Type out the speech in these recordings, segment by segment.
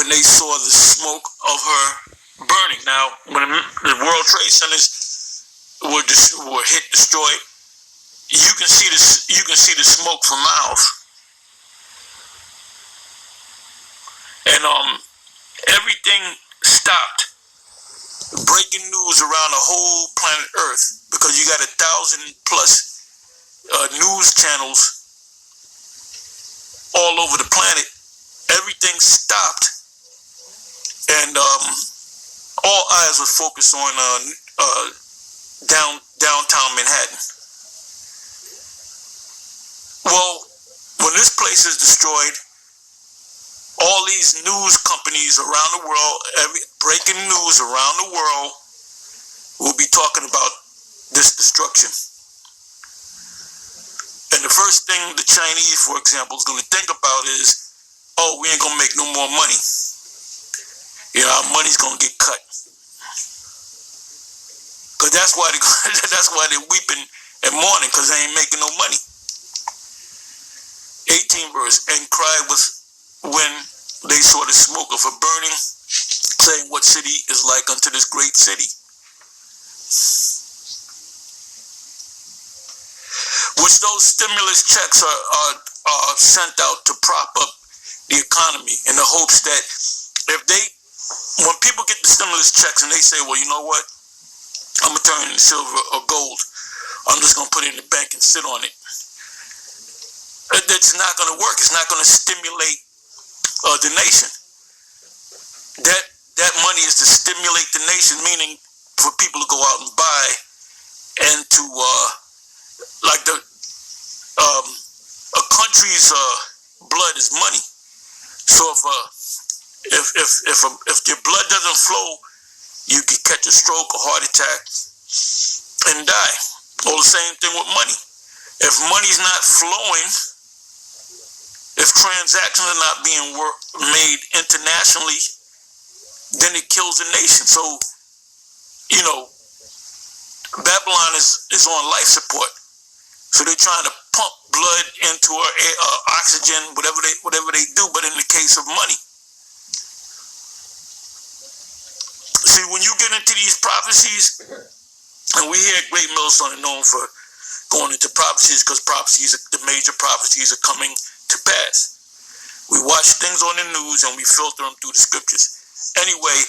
when they saw the smoke of her burning. Now, when the World Trade Centers were hit, destroyed, you can see the smoke for miles, and everything stopped. Breaking news around the whole planet Earth, because you got 1,000 plus news channels all over the planet. Everything stopped, and all eyes were focused on downtown Manhattan. Well, when this place is destroyed, all these news companies around the world, breaking news around the world, will be talking about this destruction. And the first thing the Chinese, for example, is going to think about is, oh, we ain't going to make no more money. You know, our money's going to get cut. Because that's why they're weeping and mourning, because they ain't making no money. 18th verse, and cried was when they saw the smoke of her burning, saying, what city is like unto this great city? Which those stimulus checks are sent out to prop up the economy in the hopes that when people get the stimulus checks and they say, well, you know what, I'm going to turn it into silver or gold, I'm just going to put it in the bank and sit on it. That's not going to work. It's not going to stimulate the nation. That money is to stimulate the nation, meaning for people to go out and buy, and to like a country's blood is money. So if your blood doesn't flow, you can catch a stroke, a heart attack, and die. Well, the same thing with money. If money's not flowing, if transactions are not being made internationally, then it kills the nation. So, you know, Babylon is on life support. So they're trying to pump blood into her, oxygen, whatever they do, but in the case of money. See, when you get into these prophecies, and we hear Great Millstone known for going into prophecies, because the major prophecies are coming to pass. We watch things on the news and we filter them through the scriptures. Anyway,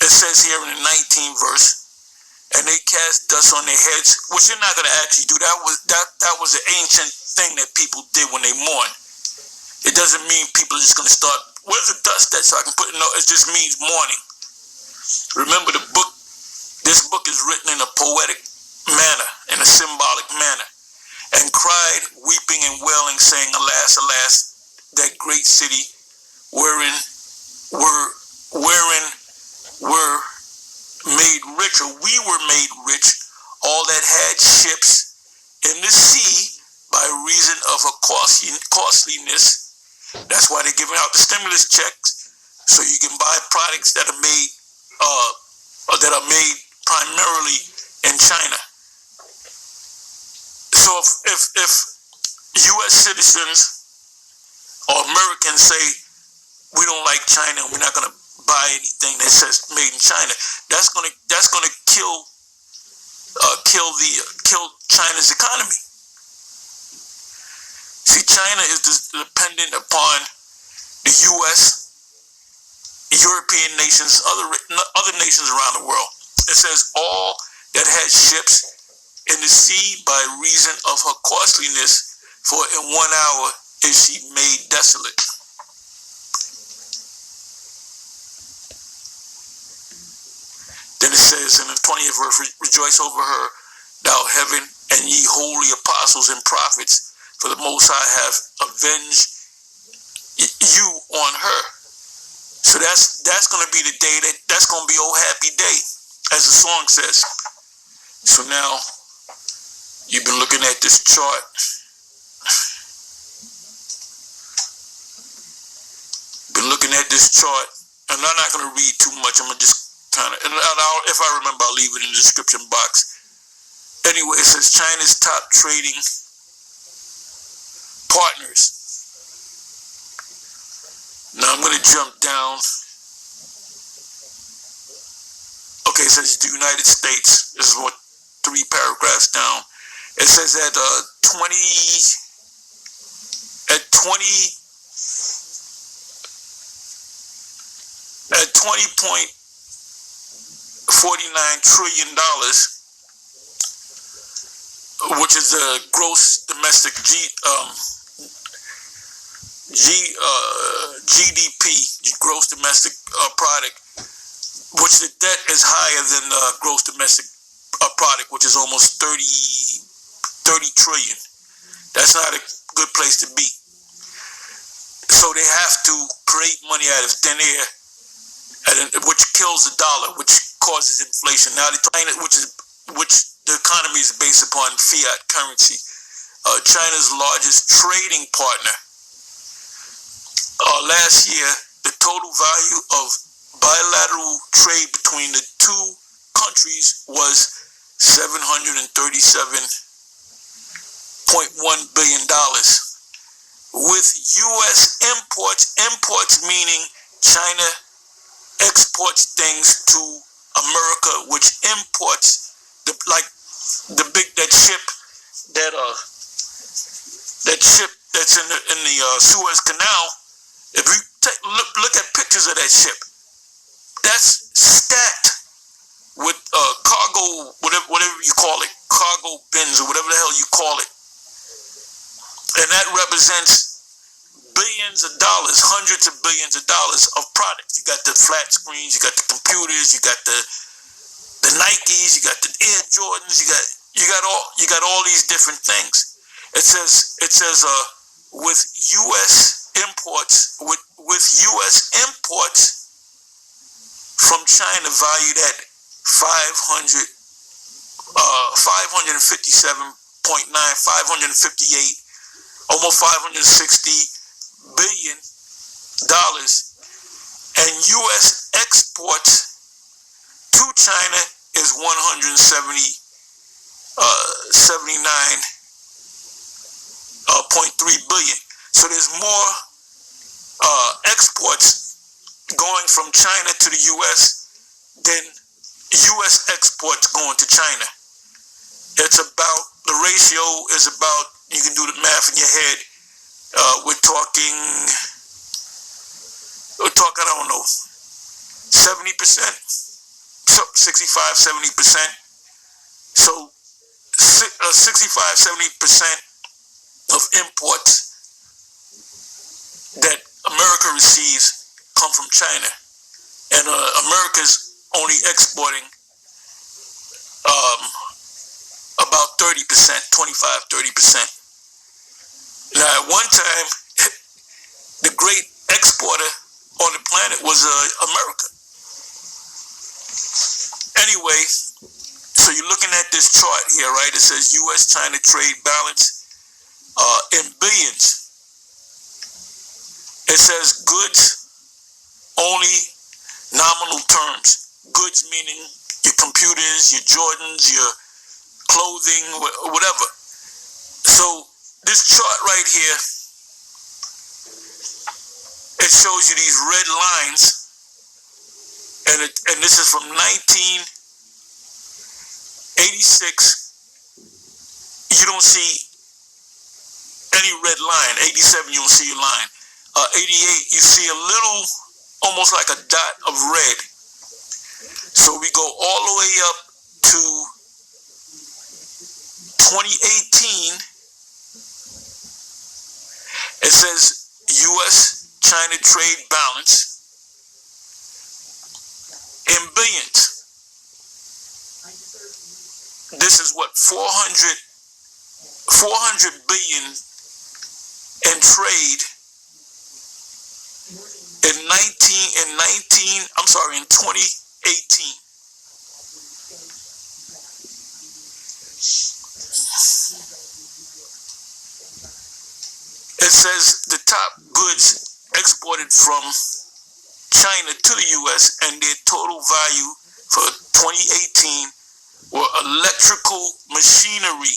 it says here in the 19th verse, and they cast dust on their heads, which you're not going to actually do. That was an ancient thing that people did when they mourn. It doesn't mean people are just going to start, where's the dust at so I can put it? No, it just means mourning. Remember, this book is written in a poetic manner, in a symbolic manner, and cried, weeping and wailing, saying, alas, alas, that great city wherein were made rich, or we were made rich, all that had ships in the sea by reason of her costliness. That's why they're giving out the stimulus checks, so you can buy products that are made primarily in China. So if U.S. citizens or Americans say we don't like China and we're not going to buy anything that says made in China, that's going to kill China's economy. See, China is dependent upon the U.S., European nations, other nations around the world. It says all that had ships in the sea by reason of her costliness, for in 1 hour is she made desolate. Then it says in the 20th verse, rejoice over her, thou heaven, and ye holy apostles and prophets, for the Most High have avenged you on her. So that's going to be the day that's going to be oh happy day, as the song says. So now you've been looking at this chart. And I'm not going to read too much. I'm going to just kind of, and if I remember, I'll leave it in the description box. Anyway, it says China's top trading partners Now I'm going to jump down. Okay, it says the United States. This is what 3 paragraphs down. It says that 20.49 trillion dollars, which is the gross domestic GDP, gross domestic product, which the debt is higher than gross domestic product, which is almost 30 trillion. That's not a good place to be. So they have to create money out of thin air, which kills the dollar, which causes inflation. Now, which the economy is based upon fiat currency. China's largest trading partner. Last year, the total value of bilateral trade between the 2 countries was $737.1 billion. With U.S. imports meaning China exports things to America, which imports that ship that's in the Suez Canal. If you look at pictures of that ship, that's stacked with cargo, whatever you call it, cargo bins or whatever the hell you call it. And that represents billions of dollars, hundreds of billions of dollars of products. You got the flat screens, you got the computers, you got the Nikes, you got the Air Jordans, you got all these different things. It says with U.S. imports from China valued at 558, almost $560 billion, and U.S. exports to China is 179.3 billion. So there's more exports going from China to the U.S. than U.S. exports going to China. The ratio is about, you can do the math in your head. We're talking, I don't know, 70%, 65, 70%. So 65, 70% of imports that America receives come from China. And America's only exporting about 30%, 25, 30%. Now, at one time, the great exporter on the planet was America. Anyway, so you're looking at this chart here, right? It says U.S.-China trade balance in billions. It says goods only nominal terms. Goods meaning your computers, your Jordans, your clothing, whatever. So this chart right here, it shows you these red lines, and this is from 1986. You don't see any red line. 87, you don't see a line. 88, you see a little, almost like a dot of red. So we go all the way up to 2018. It says U.S.-China trade balance in billions. This is what 400 billion in trade in 2018. It says the top goods exported from China to the U.S. and their total value for 2018 were electrical machinery,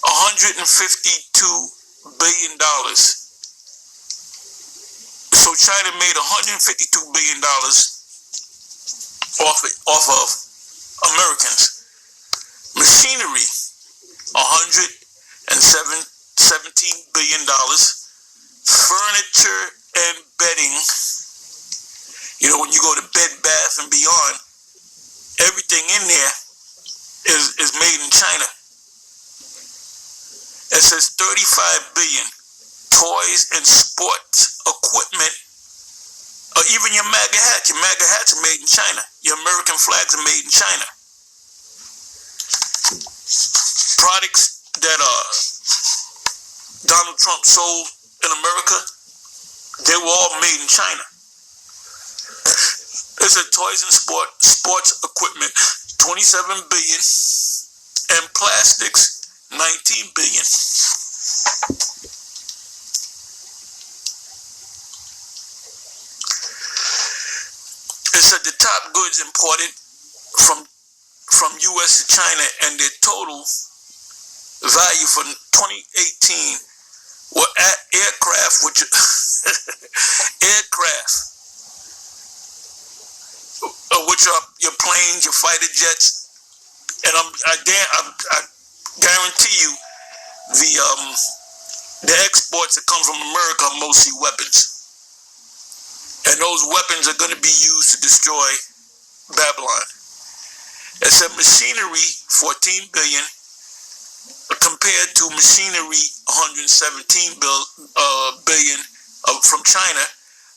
$152 billion. So China made $152 billion off of Americans. Machinery, $117 billion. Furniture and bedding, when you go to Bed Bath and Beyond, everything in there is made in China. It says 35 billion. Toys and sports equipment, or even your MAGA hats. Your MAGA hats are made in China. Your American flags are made in China. Products that Donald Trump sold in America, they were all made in China. It said toys and sports equipment, 27 billion, and plastics, 19 billion. It said the top goods imported from U.S. to China, and their total value for 2018 were aircraft, which are your planes, your fighter jets, and I guarantee you the exports that come from America are mostly weapons. And those weapons are going to be used to destroy Babylon. It said machinery, 14 billion, compared to machinery, 117 billion from China.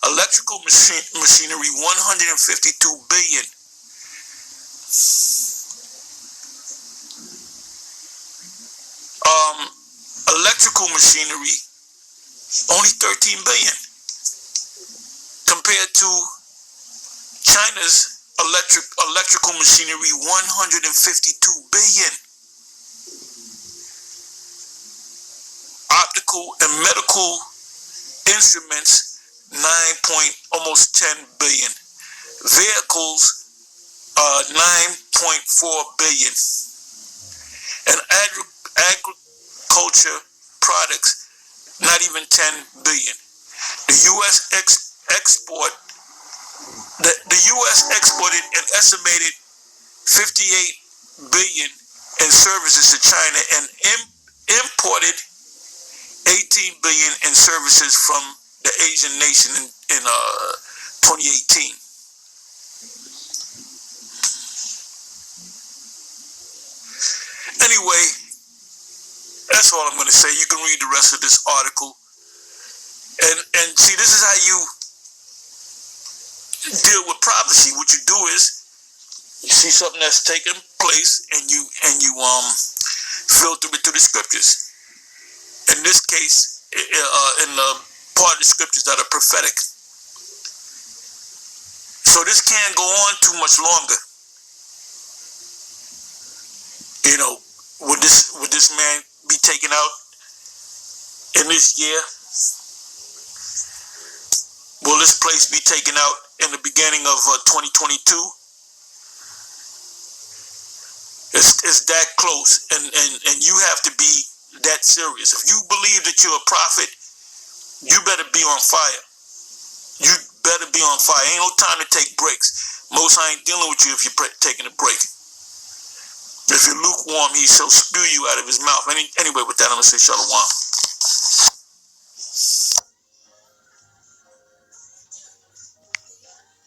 Electrical machinery, 152 billion. Electrical machinery, only 13 billion. Compared to China's electrical machinery, 152 billion. Optical and medical instruments, almost 10 billion. Vehicles, 9.4 billion. And agriculture products, not even 10 billion. The U.S. the U.S. exported an estimated 58 billion in services to China and imported 18 billion in services from the Asian nation in 2018. Anyway, that's all I'm going to say. You can read the rest of this article. And see, this is how you deal with prophecy. What you do is you see something that's taking place and you filter it through the scriptures. In this case, in the part of the scriptures that are prophetic. So this can't go on too much longer. Would this man be taken out in this year? Will this place be taken out in the beginning of 2022? It's that close, and you have to be that serious. If you believe that you're a prophet, you better be on fire. You better be on fire. Ain't no time to take breaks. Most I ain't dealing with you if you're taking a break. If you're lukewarm, he shall spew you out of his mouth. Anyway, with that, I'm going to say shalom.